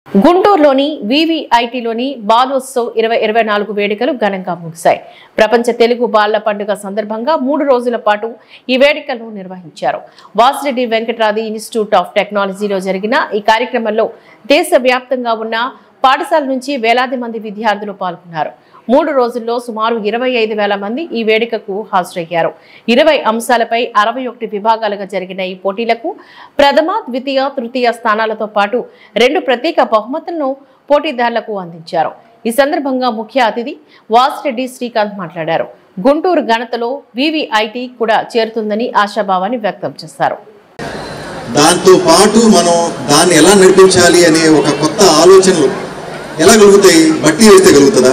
గుంటూరులోని వివిఐటిలోని బాలోత్సవ్ 2024 వేడుకలు ఘనంగా ముగిశాయి. ప్రపంచ తెలుగు బాలల పండుగ సందర్భంగా 3 రోజుల పాటు ఈ వేడుకలను నిర్వహించారు. వాసిరెడ్డి వెంకటరాది ఇన్స్టిట్యూట్ ఆఫ్ టెక్నాలజీలో జరిగిన ఈ కార్యక్రమంలో దేశవ్యాప్తంగా ఉన్న పాఠశాల నుంచి వేలాది మంది విద్యార్థులు పాల్గొన్నారు. 3 రోజుల్లో సుమారు 25,000 మంది ఈ వేడుకకు హాజరయ్యారు. 20 అంశాలపై 61 విభాగాలుగా జరిగిన ఈ పోటీలకు ప్రథమ, ద్వితీయ, తృతీయ స్థానాలతో పాటు 2 ప్రత్యేక బహుమతులను పోటీదారులకు అందించారు. ఈ సందర్భంగా ముఖ్య అతిథి వాసిరెడ్డి శ్రీకాంత్ మాట్లాడారు. గుంటూరు ఘనతలో వివిఐటి కూడా చేరుతుందని ఆశాభావాన్ని వ్యక్తం చేశారు. దాంతో పాటు మనం దాన్ని ఎలా నడిపించాలి అనే ఒక కొత్త ఆలోచనలు ఎలా కలుగుతాయి? బట్టి వేస్తే కలుగుతుందా?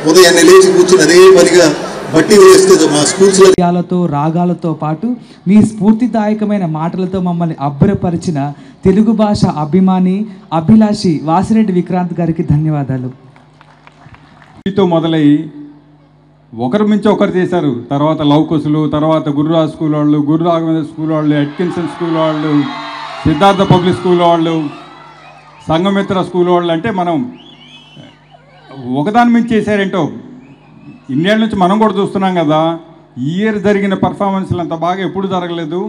ఉదయాన్నే లేచి కూర్చుని అదే పనిగా బట్టి వేస్తే మా స్కూల్స్లో రాగాలతో పాటు మీ స్ఫూర్తిదాయకమైన మాటలతో మమ్మల్ని అబ్బురపరిచిన తెలుగు భాష అభిమాని అభిలాషి వాసిరెడ్డి విక్రాంత్ గారికి ధన్యవాదాలు. మొదలై ఒకరి మించి ఒకరు చేశారు. తర్వాత లౌకుసులు, తర్వాత గురురాజ్ స్కూల్ వాళ్ళు, గురు రాఘవేంద్ర స్కూల్ వాళ్ళు, ఎట్కిన్సన్ స్కూల్ వాళ్ళు, సిద్ధార్థ పబ్లిక్ స్కూల్ వాళ్ళు, సంఘమిత్ర స్కూల్ వాళ్ళు. అంటే మనం ఒకదాని మించి చేశారేంటో ఇన్నేళ్ళ నుంచి మనం కూడా చూస్తున్నాం కదా. ఈ ఇయర్ జరిగిన పర్ఫార్మెన్స్లు అంత బాగా ఎప్పుడు జరగలేదు.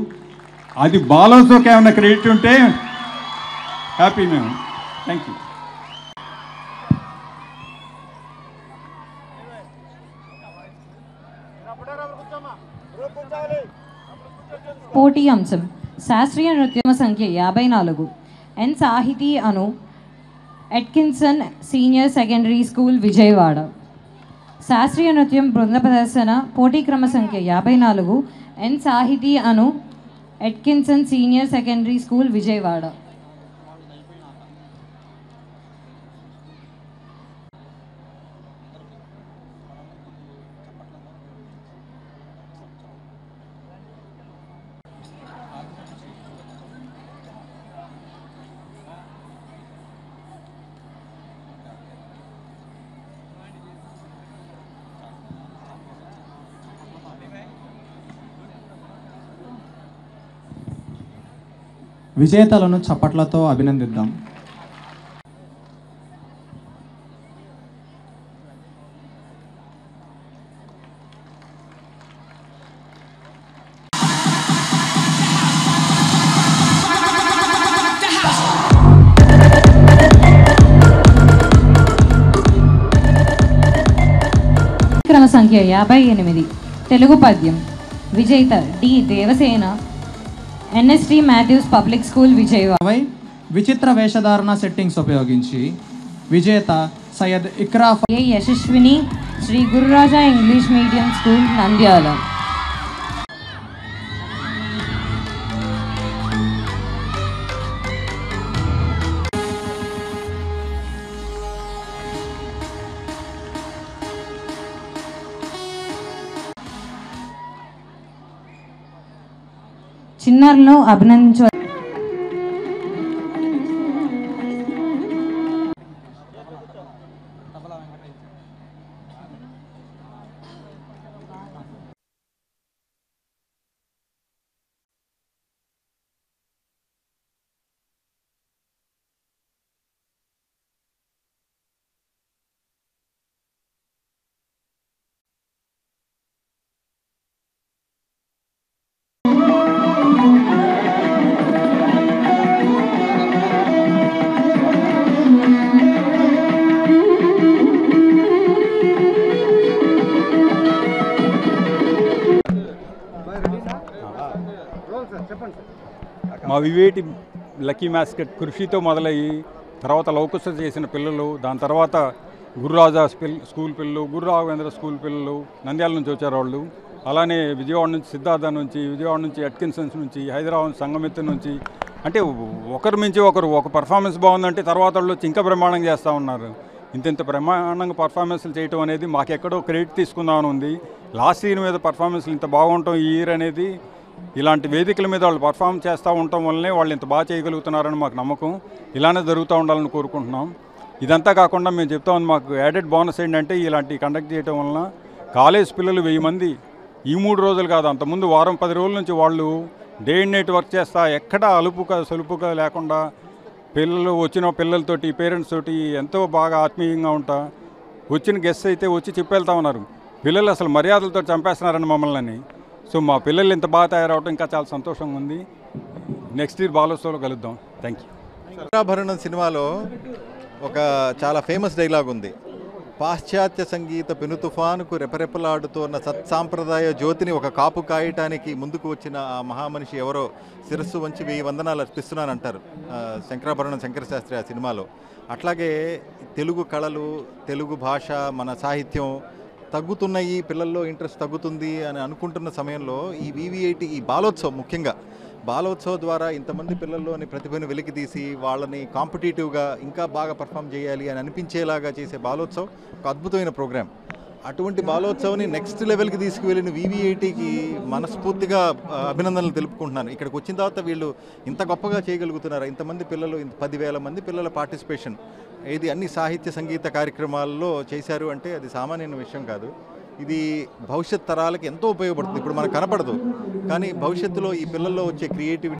అది బాలోత్సవ్కి ఏమైనా క్రెడిట్ ఉంటే హ్యాపీ మేము. Thank you. పోటీ అంశం శాస్త్రీయ నృత్య సంఖ్య 54 N Sahiti Anu Atkinson senior secondary school Vijayawada. శాస్త్రీయ నృత్యం బృంద ప్రదర్శన పోటీ క్రమ సంఖ్య 54 N Sahiti Anu Atkinson senior secondary school Vijayawada. విజేతలను చప్పట్లతో అభినందిద్దాం. క్రమ సంఖ్య 58 తెలుగు పద్యం విజేత D Devasena NST Mathews public school Vijayawada. విచిత్ర వేషధారణ సెట్టింగ్స్ ఉపయోగించి విజేత Syed Ikraf A Yashaswini Sri Gururaja English medium school Nandyal. చిన్నారులను అభినందించ మా వివేటి లక్కీ మ్యాస్కెట్ కృషితో మొదలయ్యి తర్వాత లౌకుస చేసిన పిల్లలు, దాని తర్వాత గురురాజా స్కూల్ పిల్లలు, గురు రాఘవేంద్ర స్కూల్ పిల్లలు, నంద్యాల నుంచి వచ్చారు వాళ్ళు. అలానే విజయవాడ నుంచి సిద్ధార్థ నుంచి, విజయవాడ నుంచి ఎట్కిన్సన్స్ నుంచి, హైదరాబాద్ సంఘమిత్ర నుంచి. అంటే ఒకరి మించి ఒకరు ఒక పర్ఫార్మెన్స్ బాగుందంటే తర్వాత వాళ్ళు వచ్చి ఇంకా బ్రహ్మాండంగా చేస్తూ ఉన్నారు. ఇంత బ్రహ్మాండంగా పర్ఫార్మెన్స్లు చేయటం అనేది మాకెక్కడో క్రెడిట్ తీసుకుందామని ఉంది. లాస్ట్ ఇయర్ మీద పర్ఫార్మెన్స్లు ఇంత బాగుంటాం ఈ ఇయర్ అనేది ఇలాంటి వేదికల మీద వాళ్ళు పర్ఫామ్ చేస్తూ ఉండటం వల్లనే వాళ్ళు ఇంత బాగా చేయగలుగుతున్నారని మాకు నమ్మకం. ఇలానే జరుగుతూ ఉండాలని కోరుకుంటున్నాం. ఇదంతా కాకుండా మేము చెప్తామని మాకు యాడెడ్ బోనస్ ఏంటంటే ఇలాంటి కండక్ట్ చేయడం వలన కాలేజ్ పిల్లలు 1000 మంది ఈ 3 రోజులు కాదు, అంతకుముందు వారం 10 రోజుల నుంచి వాళ్ళు డే అండ్ నైట్ వర్క్ చేస్తా ఎక్కడ అలుపుగా సొలుపుగా లేకుండా పిల్లలు వచ్చిన పిల్లలతోటి పేరెంట్స్ తోటి ఎంతో బాగా ఆత్మీయంగా ఉంటా. వచ్చిన గెస్ట్ అయితే వచ్చి చెప్పేళ్తా ఉన్నారు, పిల్లలు అసలు మర్యాదలతో చంపేస్తున్నారని మమ్మల్ని. సో మా పిల్లలు ఇంత బాగా తయారవడం ఇంకా చాలా సంతోషంగా ఉంది. నెక్స్ట్ ఇయర్ బాలోత్సవంలో కలుద్దాం. Thank you. శంకరాభరణం సినిమాలో ఒక చాలా ఫేమస్ డైలాగ్ ఉంది. పాశ్చాత్య సంగీత పెను తుఫానుకు రెపరెపలాడుతున్న సత్సాంప్రదాయ జ్యోతిని ఒక కాపు కాయటానికి ముందుకు వచ్చిన ఆ మహామనిషి ఎవరో శిరస్సు వంచి 1000 వందనాలు అర్పిస్తున్నానంటారు శంకరాభరణం శంకరశాస్త్రి ఆ సినిమాలో. అట్లాగే తెలుగు కళలు, తెలుగు భాష, మన సాహిత్యం తగ్గుతున్నాయి, పిల్లల్లో ఇంట్రెస్ట్ తగ్గుతుంది అని అనుకుంటున్న సమయంలో ఈ VV80 ఈ బాలోత్సవం, ముఖ్యంగా బాలోత్సవ్ ద్వారా ఇంతమంది పిల్లల్లోని ప్రతిభను వెలికితీసి వాళ్ళని కాంపిటేటివ్గా ఇంకా బాగా పర్ఫామ్ చేయాలి అని అనిపించేలాగా చేసే బాలోత్సవ్ ఒక అద్భుతమైన ప్రోగ్రాం. అటువంటి బాలోత్సవ్ని నెక్స్ట్ లెవెల్కి తీసుకువెళ్ళిన VV80కి మనస్ఫూర్తిగా అభినందనలు తెలుపుకుంటున్నాను. ఇక్కడికి వచ్చిన తర్వాత వీళ్ళు ఇంత గొప్పగా చేయగలుగుతున్నారు. ఇంతమంది పిల్లలు, 10,000 మంది పిల్లల పార్టిసిపేషన్, ఇది అన్ని సాహిత్య సంగీత కార్యక్రమాల్లో చేశారు అంటే అది సామాన్యమైన విషయం కాదు. ఇది భవిష్యత్ తరాలకి ఎంతో ఉపయోగపడుతుంది. ఇప్పుడు మనకు కనపడదు, కానీ భవిష్యత్తులో ఈ పిల్లల్లో వచ్చే క్రియేటివిటీ